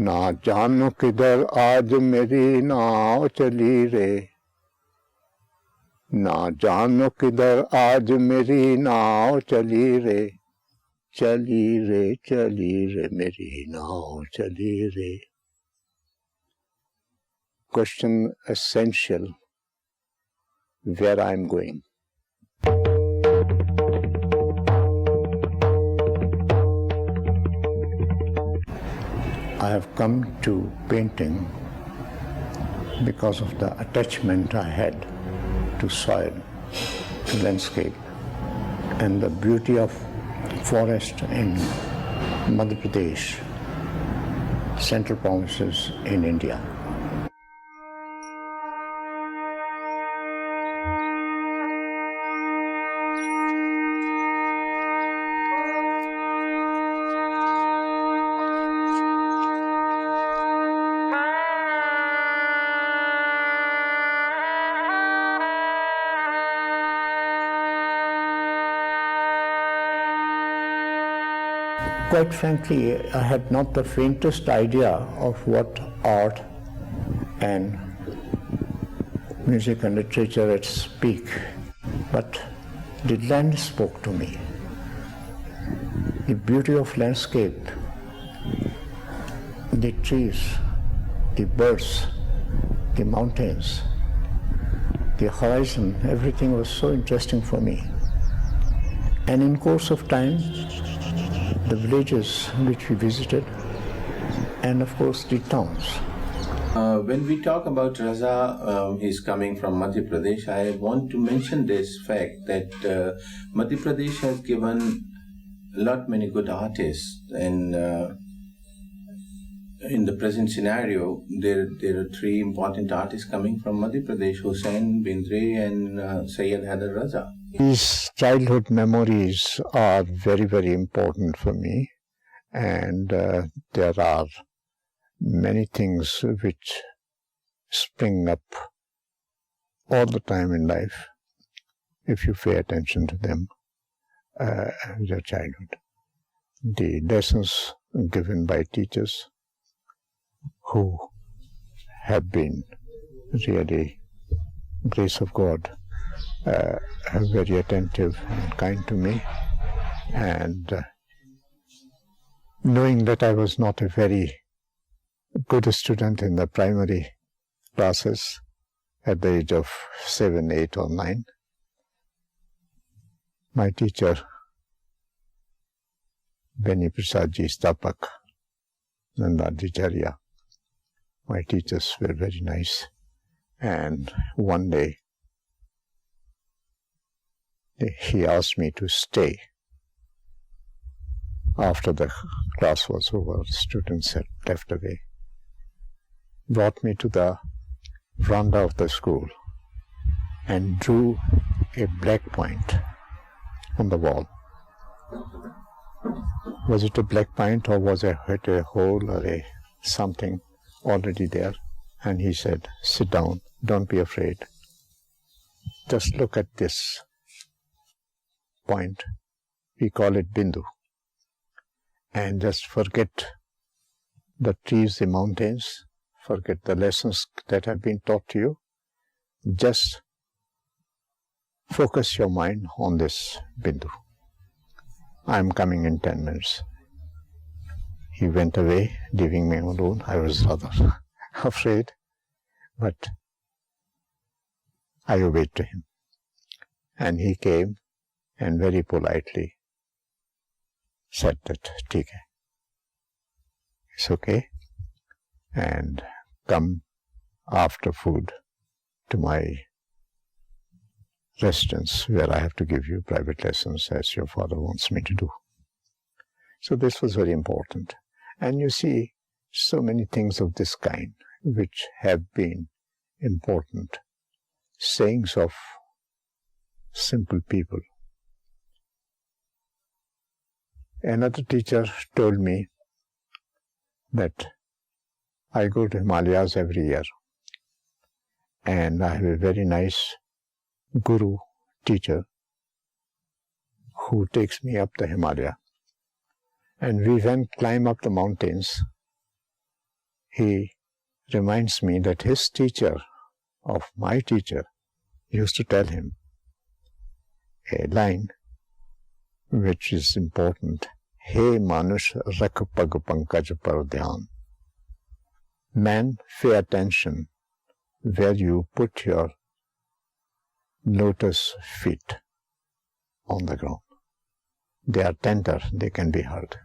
ना जानो किधर आज मेरी नाव चली रे, ना जानो किधर आज मेरी नाव चली रे, चली रे मेरी नाव चली रे. Question essential: where I am going. I have come to painting because of the attachment I had to soil, to landscape, and the beauty of forest in Madhya Pradesh, central provinces in India. Quite frankly, I had not the faintest idea of what art and music and literature at speak, but the land spoke to me. The beauty of landscape, the trees, the birds, the mountains, the horizon, everything was so interesting for me. And in course of time, the villages which we visited, and of course the towns. When we talk about Raza, he's coming from Madhya Pradesh, I want to mention this fact that Madhya Pradesh has given many good artists, and in the present scenario, there are three important artists coming from Madhya Pradesh: Hussain, Bindre, and Syed Haider Raza. These childhood memories are very, very important for me, and there are many things which spring up all the time in life if you pay attention to them, your childhood. The lessons given by teachers who have been really, grace of God, very attentive and kind to me, and knowing that I was not a very good student in the primary classes at the age of 7, 8 or 9, my teacher, Beni Prasadji Stapak, Nandadicharya, my teachers were very nice, and one day he asked me to stay. After the class was over, students had left away, brought me to the veranda of the school and drew a black point on the wall. Was it a black point, or was it a hole or a something already there? And he said, "Sit down, don't be afraid. Just look at this point, we call it Bindu, and just forget the trees, the mountains, forget the lessons that have been taught to you. Just focus your mind on this Bindu. I am coming in 10 minutes. He went away, leaving me alone. I was rather afraid, but I obeyed to him. And he came and very politely said that, "Theek hai, it's okay, and come after food to my residence where I have to give you private lessons as your father wants me to do." So this was very important. And you see so many things of this kind which have been important sayings of simple people. Another teacher told me that I go to Himalayas every year, and I have a very nice guru teacher who takes me up the Himalaya. And we then climb up the mountains he reminds me that his teacher, of my teacher, used to tell him a line which is important. Hey Manush, rakh pag pankaj par dhyan. Man, pay attention where you put your lotus feet on the ground. They are tender, they can be hurt.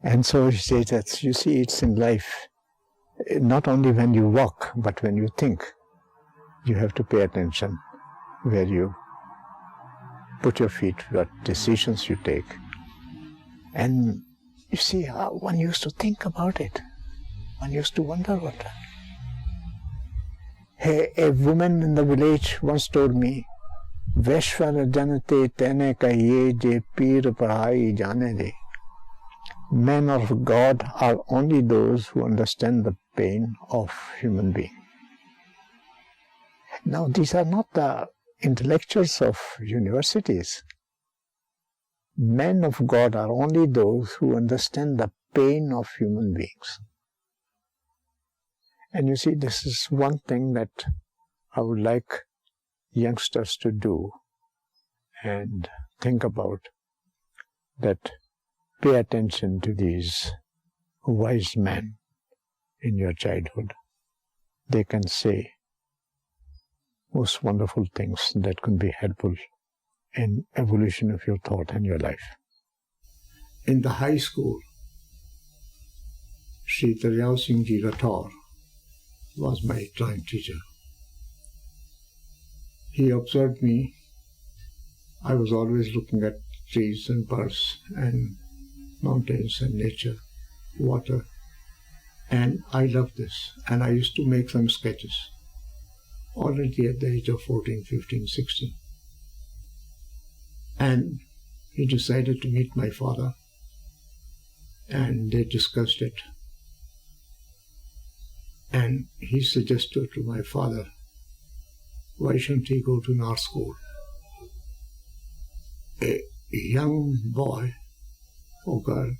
And so he says that, you see, it's in life, not only when you walk, but when you think, you have to pay attention where you put your feet, what decisions you take. And you see, one used to think about it. One used to wonder what. Hey, a woman in the village once told me, Veshwar janate tene kahiye je peer padhai jane de. Men of God are only those who understand the pain of human being. Now, these are not the intellectuals of universities. Men of God are only those who understand the pain of human beings. And you see, this is one thing that I would like youngsters to do and think about, that pay attention to these wise men in your childhood. They can say most wonderful things that can be helpful in evolution of your thought and your life. In the high school, Sri Taryao Singh Ji Rathore was my drawing teacher. He observed me. I was always looking at trees and birds and mountains and nature, water, and I loved this. And I used to make some sketches already at the age of 14, 15, 16. And he decided to meet my father, and they discussed it. And he suggested to my father, why shouldn't he go to an art school? A young boy or girl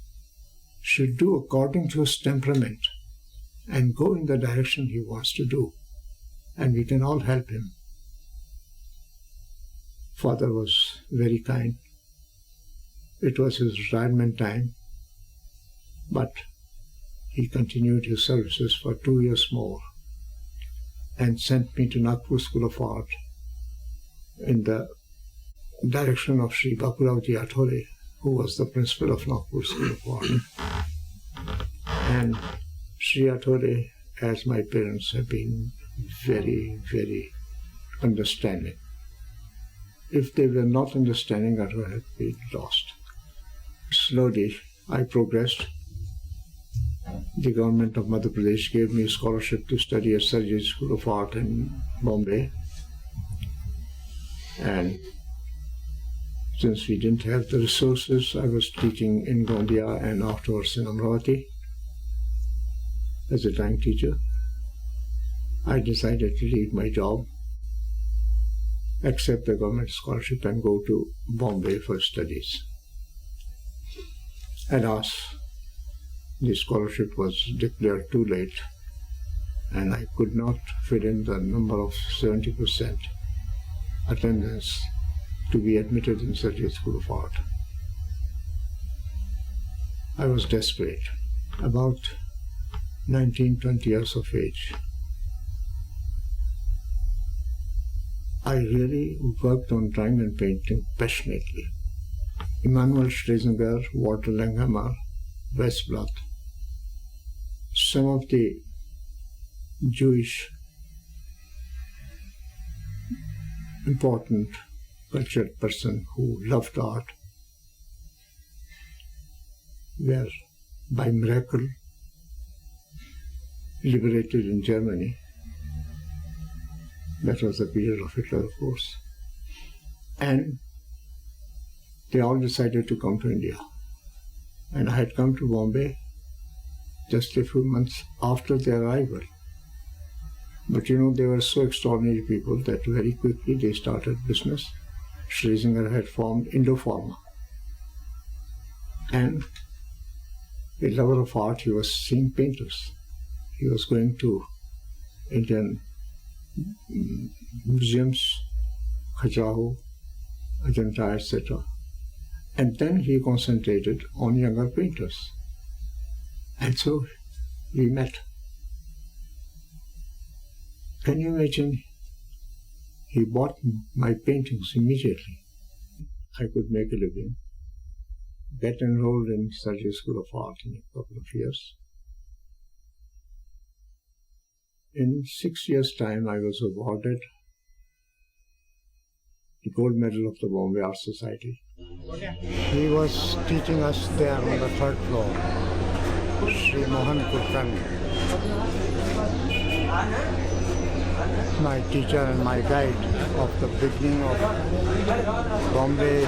should do according to his temperament and go in the direction he wants to do, and we can all help him. Father was very kind. It was his retirement time, but he continued his services for 2 years more and sent me to Nagpur School of Art in the direction of Sri Bapurao Ji Athore, who was the principal of Nagpur School of Art. And Sri Athore, as my parents, have been very, very understanding. If they were not understanding, I would have been lost. Slowly, I progressed. The government of Madhya Pradesh gave me a scholarship to study at Sarji School of Art in Bombay. And since we didn't have the resources, I was teaching in Gondia and afterwards in Amravati as a drawing teacher. I decided to leave my job, accept the government scholarship, and go to Bombay for studies. Alas, the scholarship was declared too late, and I could not fit in the number of 70% attendance to be admitted in Sarji School of Art. I was desperate. About 19, 20 years of age, I really worked on drawing and painting passionately. Emanuel Schlesinger, Walter Langhammer, Westblatt, some of the Jewish important cultured person who loved art were by miracle liberated in Germany. That was the period of Hitler, of course. And they all decided to come to India. And I had come to Bombay just a few months after their arrival. But you know, they were so extraordinary people that very quickly they started business. Schlesinger had formed Indoforma. And a lover of art, he was seeing painters. He was going to Indian museums, Khajuraho, Ajanta, etc. And then he concentrated on younger painters. And so we met. Can you imagine? He bought my paintings immediately. I could make a living, get enrolled in Surgery School of Art in a couple of years. In 6 years' time, I was awarded the gold medal of the Bombay Art Society. He was teaching us there on the third floor, Sri Mohan Kulkarni. My teacher and my guide of the beginning of Bombay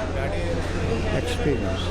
experience.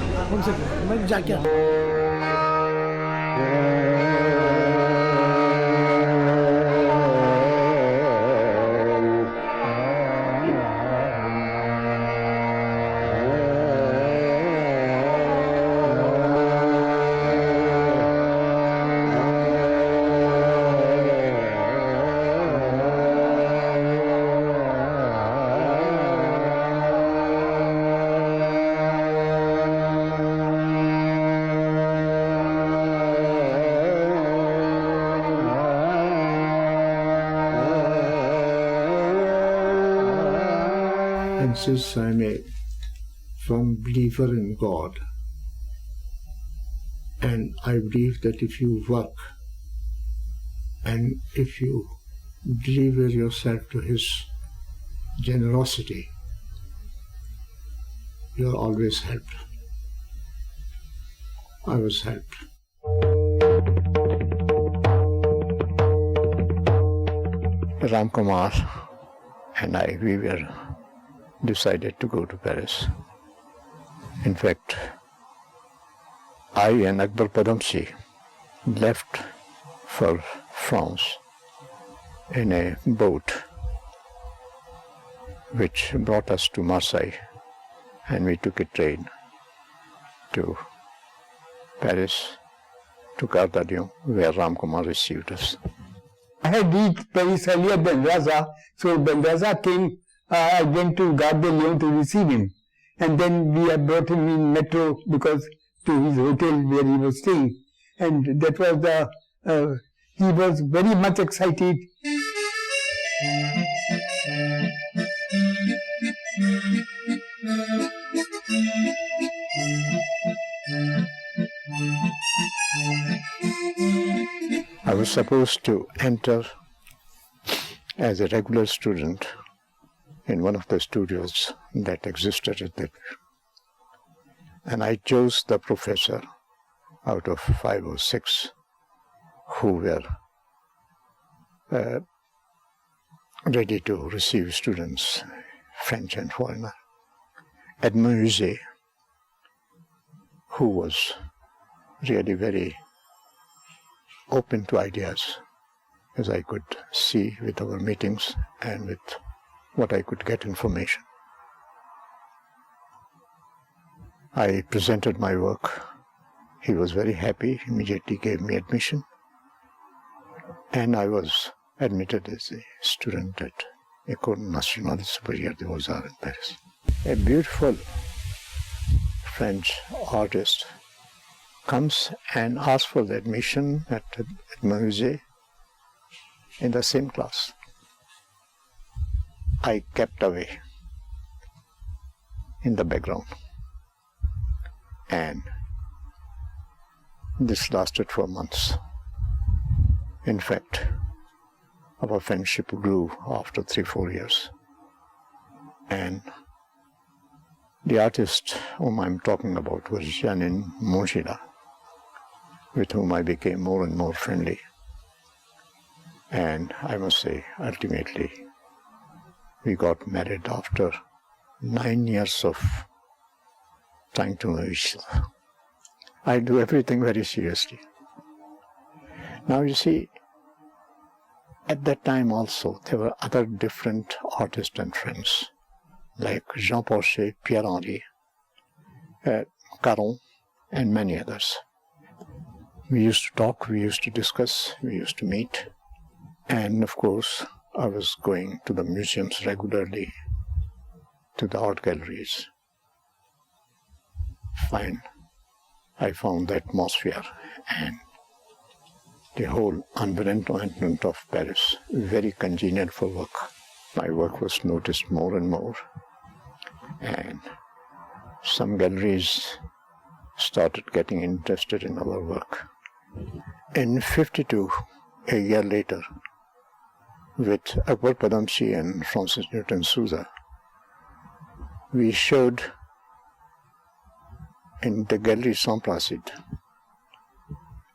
And since I'm a firm believer in God, and I believe that if you work and if you deliver yourself to His generosity, you're always helped. I was helped. Ram Kumar and I, we were decided to go to Paris. In fact, I and Akbar Padamsi left for France in a boat which brought us to Marseille, and we took a train to Paris, to Gare d'Lyon, where Ram Kumar received us. I had reached Paris earlier than Raza, so when Raza came, I went to Gare de Lyon to receive him, and then we had brought him in metro because to his hotel where he was staying, and that was the. He was very much excited. I was supposed to enter as a regular student in one of the studios that existed at that. And I chose the professor out of 5 or 6 who were ready to receive students, French and foreigner. Edmond Huset, who was really very open to ideas, as I could see with our meetings and with what I could get information. I presented my work. He was very happy, immediately gave me admission, and I was admitted as a student at École Nationale Supérieure des Beaux-Arts in Paris. A beautiful French artist comes and asks for the admission at Edmond Huset in the same class. I kept away in the background, and this lasted for months. In fact, our friendship grew after 3-4 years, and the artist whom I'm talking about was Janine Monchila, with whom I became more and more friendly. And I must say, ultimately, we got married after 9 years of trying to know each other. I do everything very seriously. Now you see, at that time also, there were other different artists and friends, like Jean Porchet, Pierre-Henri, Caron, and many others. We used to talk, we used to discuss, we used to meet. And of course, I was going to the museums regularly, to the art galleries. Fine. I found the atmosphere and the whole environment of Paris very congenial for work. My work was noticed more and more, and some galleries started getting interested in our work. In 1952, a year later, with Akbar Padamsee and Francis Newton Souza, we showed in the Gallery Saint Placide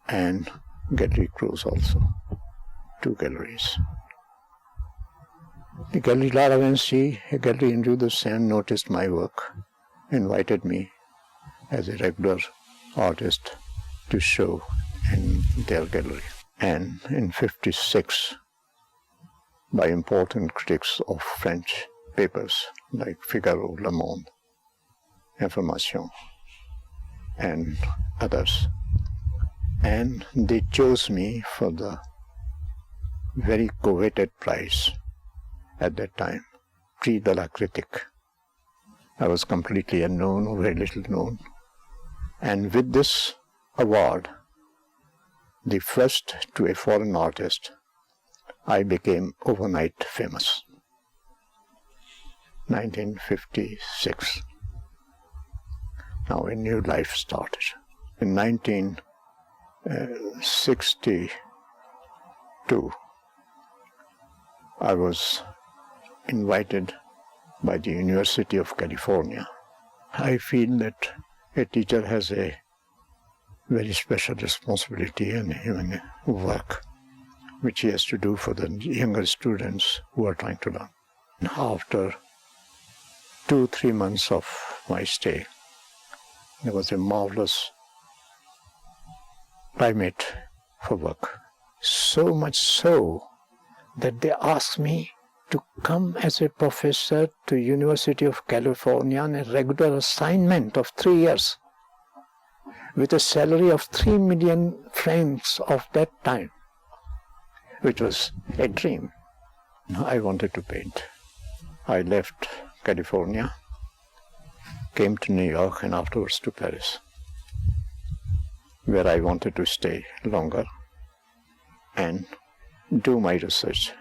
and Gallery Cruz also, two galleries. The Gallery La Ravency, a gallery in Rue de Seine, noticed my work, invited me as a regular artist to show in their gallery. And in 1956, by important critics of French papers like Figaro, Le Monde, Information, and others. And they chose me for the very coveted prize at that time, Prix de la Critique. I was completely unknown, or very little known. And with this award, the first to a foreign artist, I became overnight famous. 1956. Now a new life started. In 1962, I was invited by the University of California. I feel that a teacher has a very special responsibility and even work which he has to do for the younger students who are trying to learn. After 2-3 months of my stay, there was a marvelous climate for work. So much so that they asked me to come as a professor to University of California on a regular assignment of 3 years with a salary of 3 million francs of that time, which was a dream. I wanted to paint. I left California, came to New York and afterwards to Paris, where I wanted to stay longer and do my research.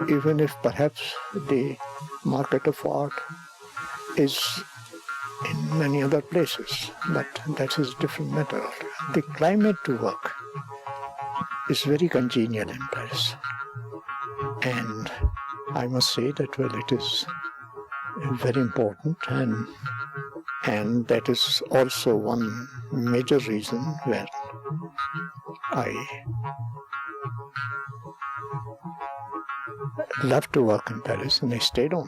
Even if perhaps the market of art is in many other places, but that is a different matter. The climate to work is very congenial in Paris. And I must say that, well, it is very important, and that is also one major reason where I love to work in Paris and I stayed on.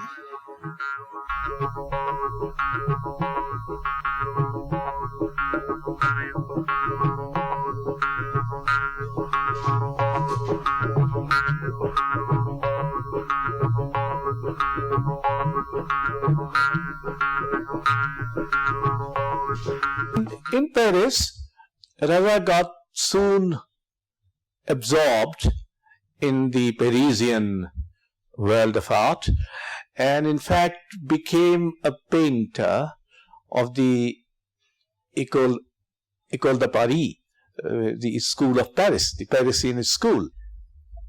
In Paris, Raza got soon absorbed in the Parisian world of art, and in fact became a painter of the École de Paris, the School of Paris, the Parisian school.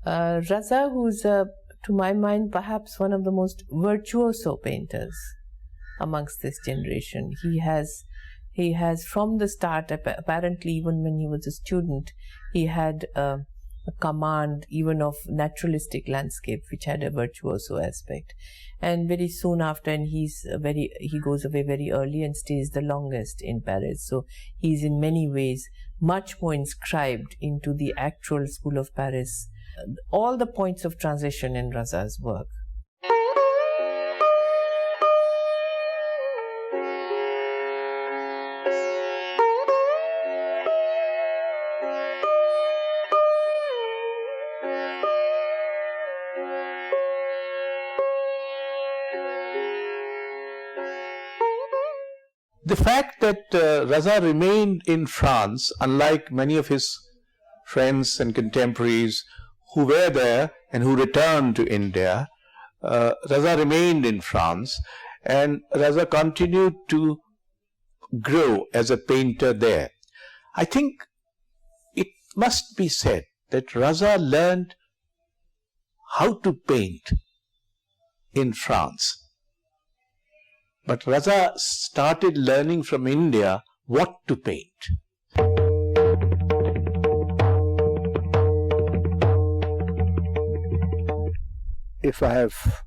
Raza, who's to my mind perhaps one of the most virtuoso painters amongst this generation. He has from the start, apparently even when he was a student, he had a command even of naturalistic landscape, which had a virtuoso aspect. And very soon after, and he goes away very early and stays the longest in Paris. So he's in many ways much more inscribed into the actual School of Paris. All the points of transition in Raza's work. the fact that Raza remained in France, unlike many of his friends and contemporaries who were there and who returned to India, Raza remained in France, and Raza continued to grow as a painter there. I think it must be said that Raza learned how to paint in France. But Raza started learning from India what to paint. If I have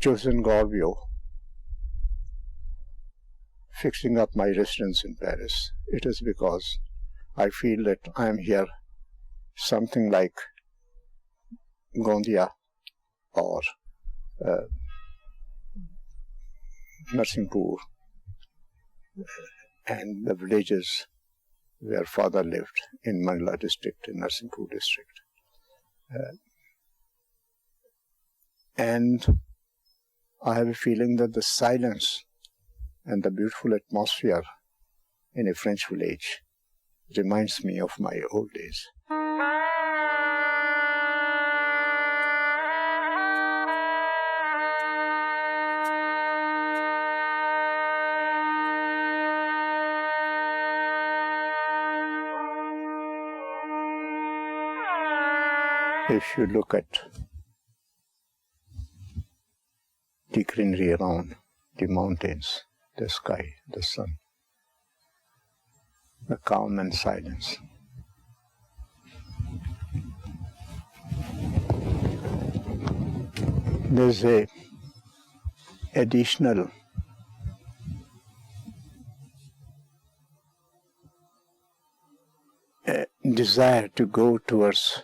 chosen Gorbio, fixing up my residence in Paris, it is because I feel that I am here something like Gondia or Narsinghpur and the villages where father lived in Mangla district, in Narsinghpur district. And I have a feeling that the silence and the beautiful atmosphere in a French village reminds me of my old days. If you look at the greenery around, the mountains, the sky, the sun, the calm and silence, there's a additional desire to go towards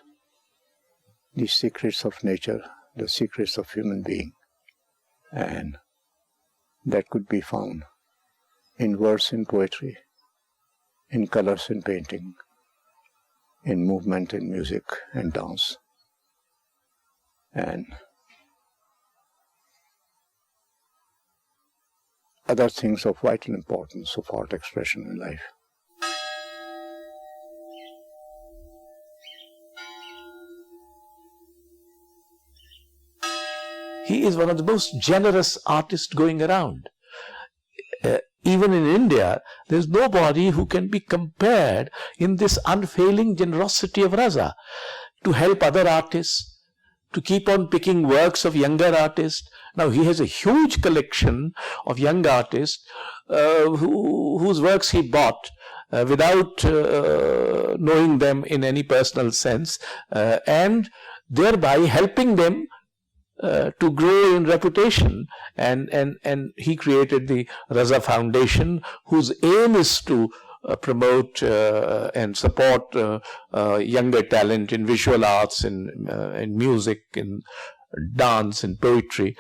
the secrets of nature, the secrets of human being, and that could be found in verse in poetry, in colors in painting, in movement in music and dance, and other things of vital importance of art expression in life. He is one of the most generous artists going around. Even in India, there is nobody who can be compared in this unfailing generosity of Raza to help other artists, to keep on picking works of younger artists. Now he has a huge collection of young artists whose works he bought without knowing them in any personal sense, and thereby helping them to grow in reputation, and he created the Raza Foundation, whose aim is to promote and support younger talent in visual arts, in music, in dance, in poetry.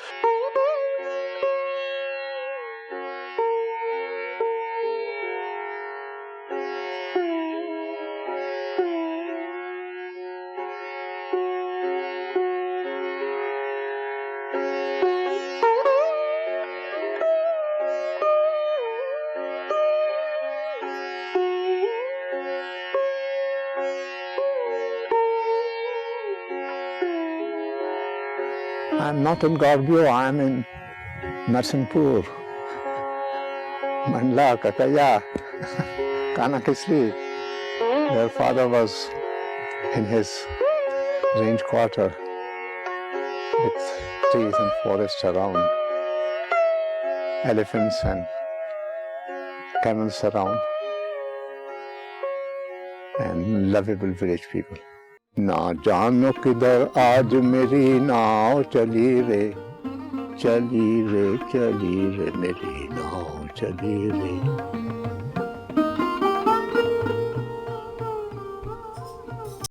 I'm not in Gorbio, I'm in Narsinghpur, Mandla, Kakaya, Kanakisli. Their father was in his range quarter with trees and forests around, elephants and camels around, and lovable village people. ना जानो किधर आज मेरी नाव चली रे मेरी नाव चली रे।